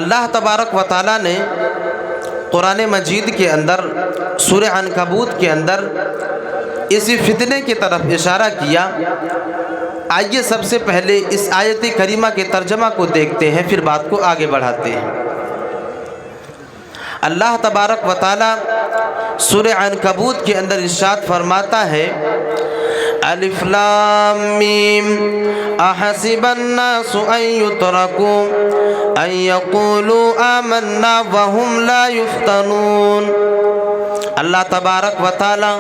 اللہ تبارک و تعالیٰ نے قرآن مجید کے اندر سورہ عنکبوت کے اندر اسی فتنے کی طرف اشارہ کیا۔ آئیے سب سے پہلے اس آیت کریمہ کے ترجمہ کو دیکھتے ہیں، پھر بات کو آگے بڑھاتے ہیں۔ اللہ تبارک و تعالیٰ سورہ عنکبوت کے اندر ارشاد فرماتا ہے، الف لام میم احسب الناس ان یترکوا ان یقولوا آمنا وهم لا یفتنون۔ اللہ تبارک و تعالیٰ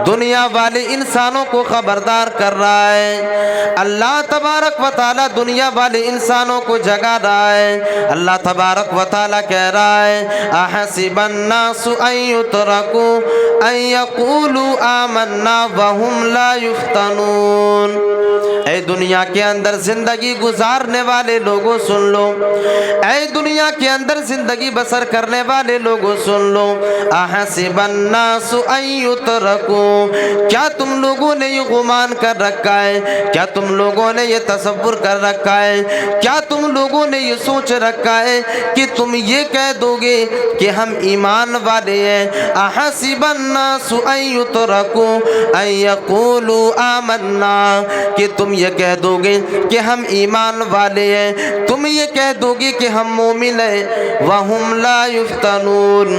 دنیا والے انسانوں کو خبردار کر رہا ہے۔ اللہ تبارک و تعالیٰ دنیا والے انسانوں کو جگا رہا ہے۔ اللہ تبارک و تعالیٰ کہہ رہا ہے، احسب الناس ان یترکوا ان یقولوا آمنا وهم لا یفتنون۔ اے دنیا کے اندر زندگی گزارنے والے لوگوں سن لو، اے دنیا کے اندر زندگی بسر کرنے والے لوگوں سن لو، احسب الناس ان یترکوا، کیا تم لوگوں نے یہ گمان کر رکھا ہے، کیا تم لوگوں نے یہ تصور کر رکھا ہے، کیا تم لوگوں نے یہ سوچ رکھا ہے کہ تم یہ کہہ دو گے کہ ہم ایمان والے ہیں؟ احسب الناس ان یترکوا ان یقولوا آمنا، کہ تم یہ کہہ دو گے کہ ہم ایمان والے ہیں، تم یہ کہہ دو گے کہ ہم مومن ہیں، وَهُمْ لَا يُفْتَنُونَ،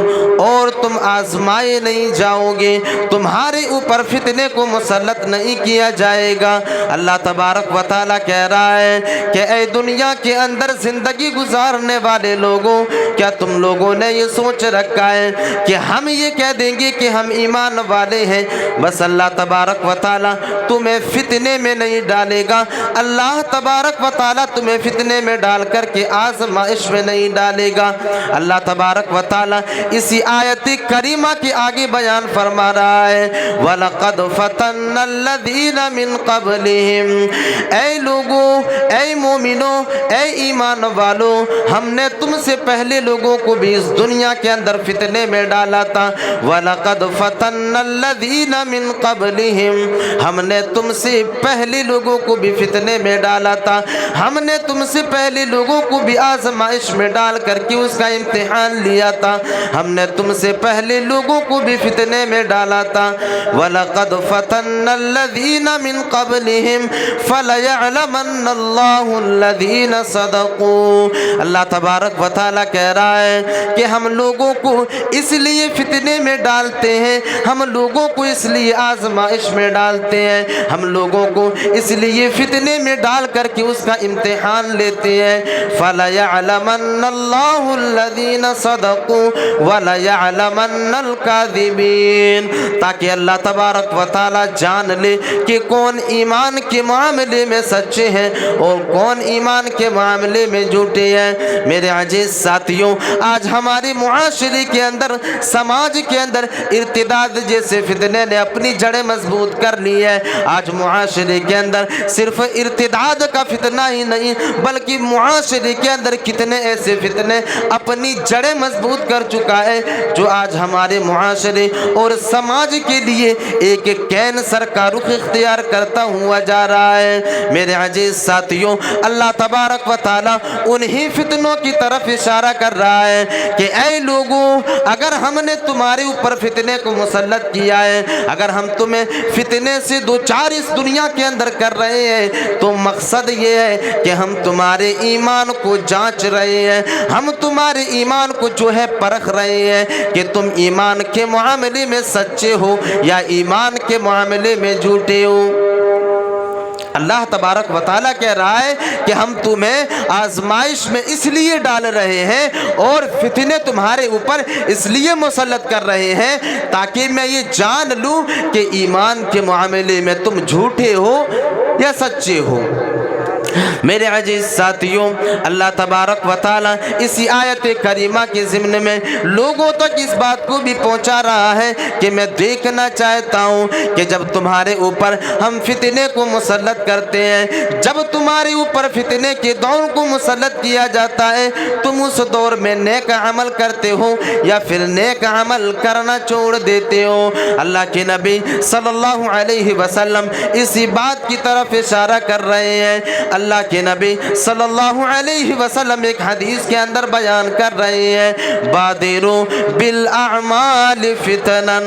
اور تم آزمائے نہیں جاؤ گے، تمہارے اوپر فتنے کو مسلط نہیں کیا جائے گا۔ اللہ تبارک و تعالیٰ کہہ رہا ہے کہ اے دنیا کے اندر زندگی گزارنے والے لوگوں، کیا تم لوگوں نے یہ سوچ رکھا ہے کہ ہم یہ کہہ دیں گے کہ ہم ایمان والے ہیں؟ بس اللہ تبارک و تعالیٰ تمہیں فتنے میں نہیں ڈالے گا، اللہ تبارک و تعالیٰ تمہیں فتنے میں ڈال کر کے آزمائش میں نہیں ڈالے گا۔ اللہ تبارک و تعالیٰ اسی آیت کریمہ کے آگے بیان فرما رہا ہے، وَلَقَدْ فَتَنَّ الَّذِينَ مِن قَبْلِهِمْ، اے لوگوں، اے مومنوں، اے ایمان والو، ہم نے تم سے پہلے لوگوں کو بھی اس دنیا کے اندر فتنے میں ڈالا تھا۔ وَلَقَدْ فَتَنَّ الَّذِينَ مِن قَبْلِهِمْ، ہم نے تم سے پہلے لوگوں کو بھی فتنے میں ڈالا تھا، ہم نے تم سے پہلے لوگوں کو بھی آزمائش میں ڈال کر کے اس کا امتحان لیا تھا، ہم نے تم سے پہلے لوگوں کو بھی فتنے میں ڈالا تھا۔ وَلَقَدْ فَتَنَّ الَّذِينَ مِن قَبْلِهِمْ فَلَيَعْلَمَنَّ اللَّهُ الَّذِينَ صَدَقُوا۔ اللہ تبارک و تعالیٰ کہہ رہا ہے کہ ہم لوگوں کو اس لیے فتنے میں ڈالتے ہیں، ہم لوگوں کو اس لیے آزمائش میں ڈالتے ہیں، ہم لوگوں کو اس لیے فتنے میں ڈال کر کے اس کا امتحان لیتے ہیں۔ فَلَيَعْلَمَنَّ اللَّهُ الَّذِينَ صَدَقُوا وَلَيَعْلَمَنَّ الْكَاذِبِينَ، تاکہ اللہ تبارک و تعالیٰ جان لے کہ کون ایمان کے معاملے میں سچے ہیں اور کون ایمان کے معاملے میں جھوٹے ہیں۔ میرے عزیز ساتھیوں، آج ہمارے معاشرے کے اندر، سماج کے اندر ارتداد جیسے فتنے نے اپنی جڑیں مضبوط کر لی ہے۔ آج معاشرے کے اندر صرف ارتداد کا فتنہ ہی نہیں بلکہ معاشرے کے اندر کتنے ایسے فتنے اپنی جڑیں مضبوط کر چکا ہے جو آج ہمارے معاشرے اور سماج کے لیے ایک کینسر کا رخ اختیار کرتا ہوا جا رہا ہے۔ میرے عزیز ساتھیوں، اللہ تبارک و تعالیٰ انہی فتنوں کی طرف اشارہ کر رہا ہے کہ اے لوگوں، اگر ہم نے تمہارے اوپر فتنے کو مسلط کیا ہے، اگر ہم تمہیں فتنے سے دو چار اس دنیا کے اندر کر رہے ہیں تو مقصد یہ ہے کہ ہم تمہارے ایمان کو جانچ رہے ہیں، ہم تمہارے ایمان کو جو ہے پرکھ رہے ہیں کہ تم ایمان کے معاملے میں سچے ہو یا ایمان کے معاملے میں جھوٹے ہو۔ اللہ تبارک و تعالیٰ کہہ رہا ہے کہ ہم تمہیں آزمائش میں اس لیے ڈال رہے ہیں اور فتنے تمہارے اوپر اس لیے مسلط کر رہے ہیں تاکہ میں یہ جان لوں کہ ایمان کے معاملے میں تم جھوٹے ہو یا سچے ہو۔ میرے عزیز ساتھیوں، اللہ تبارک و تعالیٰ اسی آیت کریمہ کے ضمن میں لوگوں تک اس بات کو بھی پہنچا رہا ہے کہ میں دیکھنا چاہتا ہوں کہ جب تمہارے اوپر ہم فتنے کو مسلط کرتے ہیں، جب تمہارے اوپر فتنے کے دور کو مسلط کیا جاتا ہے، تم اس دور میں نیک عمل کرتے ہو یا پھر نیک عمل کرنا چھوڑ دیتے ہو۔ اللہ کے نبی صلی اللہ علیہ وسلم اسی بات کی طرف اشارہ کر رہے ہیں۔ اللہ اللہ کے نبی صلی اللہ علیہ وسلم ایک حدیث کے اندر بیان کر رہے ہیں بادرو بالاعمال فتنا.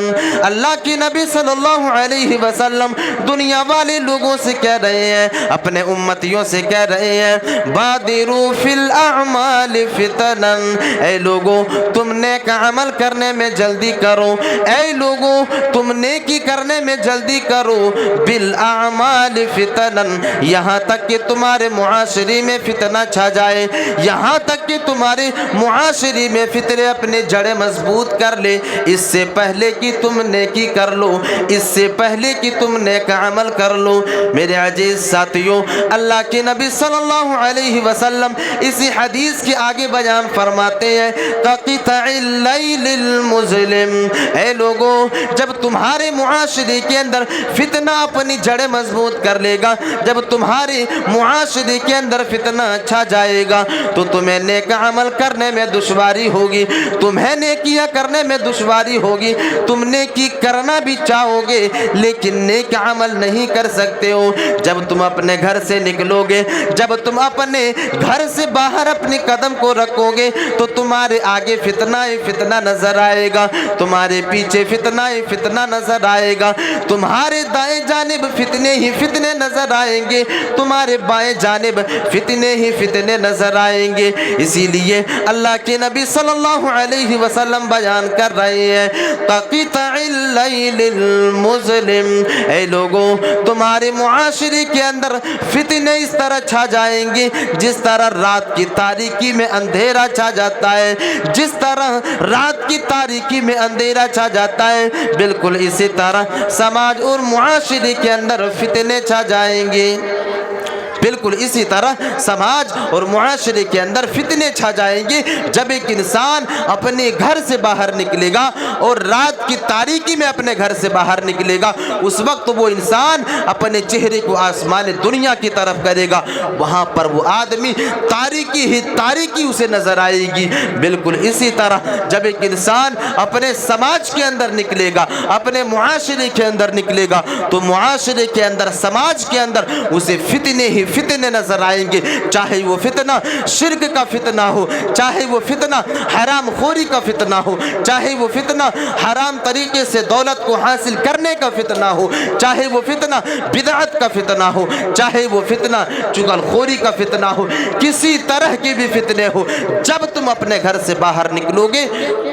اللہ کے نبی صلی اللہ علیہ وسلم دنیا والے لوگوں سے کہہ رہے ہیں, اپنے امتیوں سے کہہ رہے ہیں بادرو فی الاعمال فتنا, اے لوگوں تم نیک عمل کرنے میں جلدی کرو, اے لوگوں تم نیکی کرنے میں جلدی کرو. بالاعمال فتنا, یہاں تک کہ تمہارے معاشرے میں فتنہ چھا جائے, یہاں تک کہ تمہارے معاشرے میں فتنے اپنے جڑیں مضبوط کر لے. اس سے پہلے کہ تم نیکی کر لو, اس سے پہلے کہ تم نیک عمل کر لو. میرے عزیز ساتھیوں, اللہ کے نبی صلی اللہ علیہ وسلم اسی حدیث کے آگے بیان فرماتے ہیں قطع اللیل المظلم, اے لوگوں جب تمہارے معاشرے کے اندر فتنہ اپنی جڑیں مضبوط کر لے گا, جب تمہارے معاشرے کے اندر فتنہ چھا جائے گا تو تمہیں نیک عمل کرنے میں دشواری ہوگی, تمہیں نیکیاں کرنے میں دشواری ہوگی. تم نیکی کرنا بھی چاہو گے لیکن نیک عمل نہیں کر سکتے ہو. جب تم اپنے گھر سے نکلو گے, جب تم اپنے گھر سے باہر اپنی قدم کو رکھو گے تو تمہارے آگے فتنہ ہی فتنہ نظر آئے گا, تمہارے پیچھے فتنہ ہی فتنہ نظر آئے گا, تمہارے دائیں جانب فتنے ہی فتنے نظر آئیں گے, تمہارے بائیں جانب فتنے ہی فتنے نظر آئیں گے. اسی لیے اللہ کے نبی صلی اللہ علیہ وسلم بیان کر رہے ہیں قطع اللیل المظلم, اے لوگوں تمہارے معاشرے کے اندر فتنے اس طرح چھا جائیں گے جس طرح رات کی تاریکی میں اندھیرا چھا جاتا ہے, جس طرح رات کی تاریکی میں اندھیرا چھا جاتا ہے, بالکل اسی طرح سماج اور معاشرے کے اندر فتنے چھا جائیں گے. بالکل اسی طرح سماج اور معاشرے کے اندر فتنے چھا جائیں گے. جب ایک انسان اپنے گھر سے باہر نکلے گا اور رات کی تاریکی میں اپنے گھر سے باہر نکلے گا, اس وقت وہ انسان اپنے چہرے کو آسمان دنیا کی طرف کرے گا, وہاں پر وہ آدمی تاریکی ہی تاریکی اسے نظر آئے گی. بالکل اسی طرح جب ایک انسان اپنے سماج کے اندر نکلے گا, اپنے معاشرے کے اندر نکلے گا, تو معاشرے کے اندر سماج کے اندر اسے فتنے ہی فتنے نظر آئیں گے, چاہے وہ فتنہ شرک کا فتنہ ہو, چاہے وہ فتنہ حرام خوری کا فتنہ ہو, چاہے وہ فتنہ حرام طریقے سے دولت کو حاصل کرنے کا فتنہ ہو, چاہے وہ فتنہ بدعت کا فتنہ ہو, چاہے وہ فتنہ چغل خوری کا فتنہ ہو, کسی طرح کے بھی فتنے ہو, جب تم اپنے گھر سے باہر نکلو گے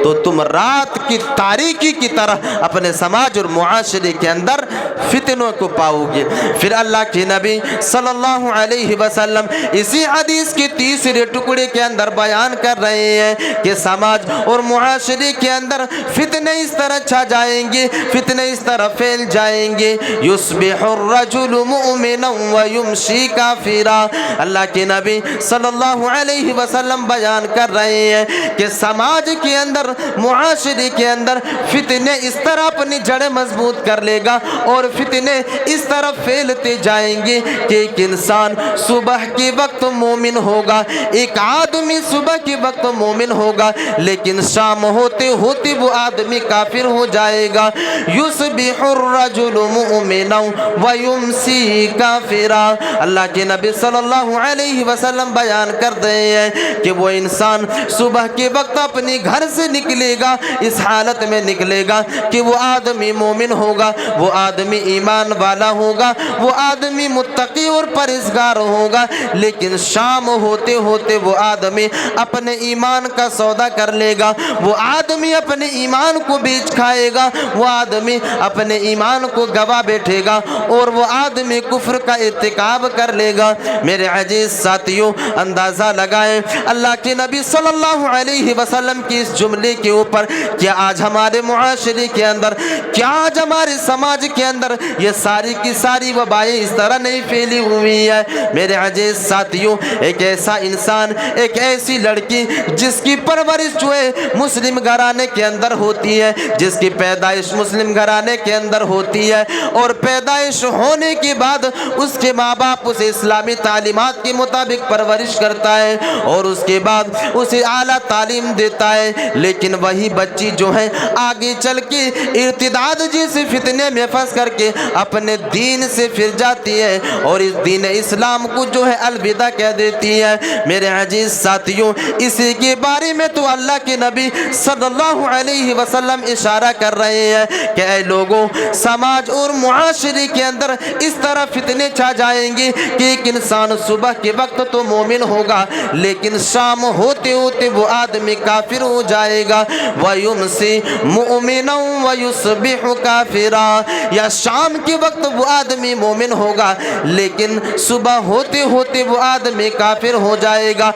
تو تم رات کی تاریکی کی طرح اپنے سماج اور معاشرے کے اندر فتنوں کو پاؤ گے. پھر اللہ کے نبی صلی اللہ علیہ وسلم اسی حدیث کے تیسرے ٹکڑے کے اندر بیان کر رہے ہیں کہ سماج اور معاشرے کے اندر فتنے اس طرح چھا جائیں گے, فتنے اس طرح پھیل جائیں گے یصبح الرجل مؤمنا ویمشی کافرا. اللہ کے نبی صلی اللہ علیہ وسلم بیان کر رہے ہیں کہ سماج کے اندر معاشرے کے اندر فتنے اس طرح اپنی جڑیں مضبوط کر لے گا اور فتنے اس طرح پھیلتے جائیں گے کہ ایک انسان صبح کے وقت مومن ہوگا, ایک آدمی صبح کے وقت مومن ہوگا لیکن شام ہوتے ہوتے وہ آدمی کافر ہو جائے گا. یصبح الرجل مؤمنا ویمسی کافرا. اللہ کے نبی صلی اللہ علیہ وسلم بیان کر رہے ہیں کہ وہ انسان صبح کے وقت اپنی گھر سے نکلے گا, اس حالت میں نکلے گا کہ وہ آدمی مومن ہوگا, وہ آدمی ایمان والا ہوگا, وہ آدمی متقی اور پرہیزگار ہوگا, لیکن شام ہوتے ہوتے وہ آدمی اپنے ایمان کا سودا کر لے گا, وہ آدمی اپنے ایمان کو بیچ کھائے گا, وہ آدمی اپنے ایمان کو گوا بیٹھے گا اور وہ آدمی کفر کا ارتکاب کر لے گا. میرے عزیز ساتھیوں, اندازہ لگائیں اللہ کے نبی صلی اللہ علیہ وسلم کی اس جملے کے اوپر, کیا آج ہمارے معاشرے کے اندر, کیا آج ہمارے سماج کے اندر یہ ساری کی ساری وبائیں اس طرح نہیں پھیلی ہوئی ہے؟ میرے عزیز ساتھیوں, ایک ایسا انسان, ایک ایسی لڑکی جس کی پرورش جو ہے مسلم گھرانے کے اندر ہوتی ہے, جس کی پیدائش مسلم گھرانے کے اندر ہوتی ہے اور پیدائش ہونے کے بعد اس کے ماں باپ اسے اسلامی تعلیمات کے مطابق پرورش کرتا ہے اور اس کے بعد اسے اعلیٰ تعلیم دیتا ہے, لیکن لیکن وہی بچی جو ہے آگے چل کے ارتداد جیسے فتنے میں پھنس کر کے اپنے دین سے پھر جاتی ہے اور اس دین اسلام کو جو ہے الوداع کہہ دیتی ہے۔ میرے عزیز ساتھیوں، اسی کے بارے میں تو اللہ کے نبی صلی اللہ علیہ وسلم اشارہ کر رہے ہیں کہ اے لوگوں، سماج اور معاشرے کے اندر اس طرح فتنے چھا جائیں گے کہ ایک انسان صبح کے وقت تو مومن ہوگا لیکن شام ہوتے ہوتے وہ آدمی کافر ہو جائے گا۔ وَيُمْسِي مُؤْمِنًا وَيُصْبِحُ كَافِرًا، یا شام کے وقت وہ آدمی مومن ہوگا لیکن صبح ہوتے ہوتے وہ آدمی کافر ہو جائے گا۔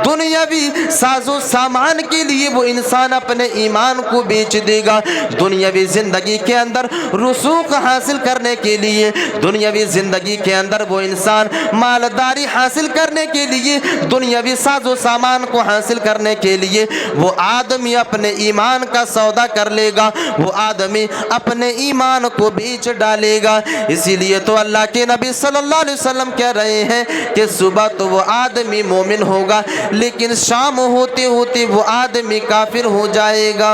دنیاوی ساز و سامان کے لیے وہ انسان اپنے ایمان کو بیچ دے گا، دنیاوی زندگی کے اندر رسوخ حاصل کرنے کے لیے، دنیاوی زندگی کے اندر وہ انسان مالداری حاصل کرنے کے لیے، دنیاوی ساز و سامان کو حاصل کرنے کے لیے وہ آدمی اپنے ایمان کا سودا کر لے گا، وہ آدمی اپنے ایمان کو بیچ ڈالے گا۔ اسی لیے تو اللہ کے نبی صلی اللہ علیہ وسلم کہہ رہے ہیں کہ صبح تو وہ آدمی مومن ہوگا لیکن شام ہوتے ہوتے وہ آدمی کافر ہو جائے گا،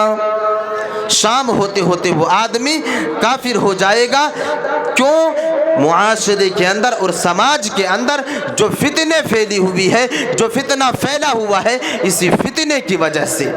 شام ہوتے ہوتے وہ آدمی کافر ہو جائے گا۔ کیوں؟ معاشرے کے اندر اور سماج کے اندر جو فتنے پھیلی ہوئی ہے، جو فتنہ پھیلا ہوا ہے، اسی فتنے کی وجہ سے۔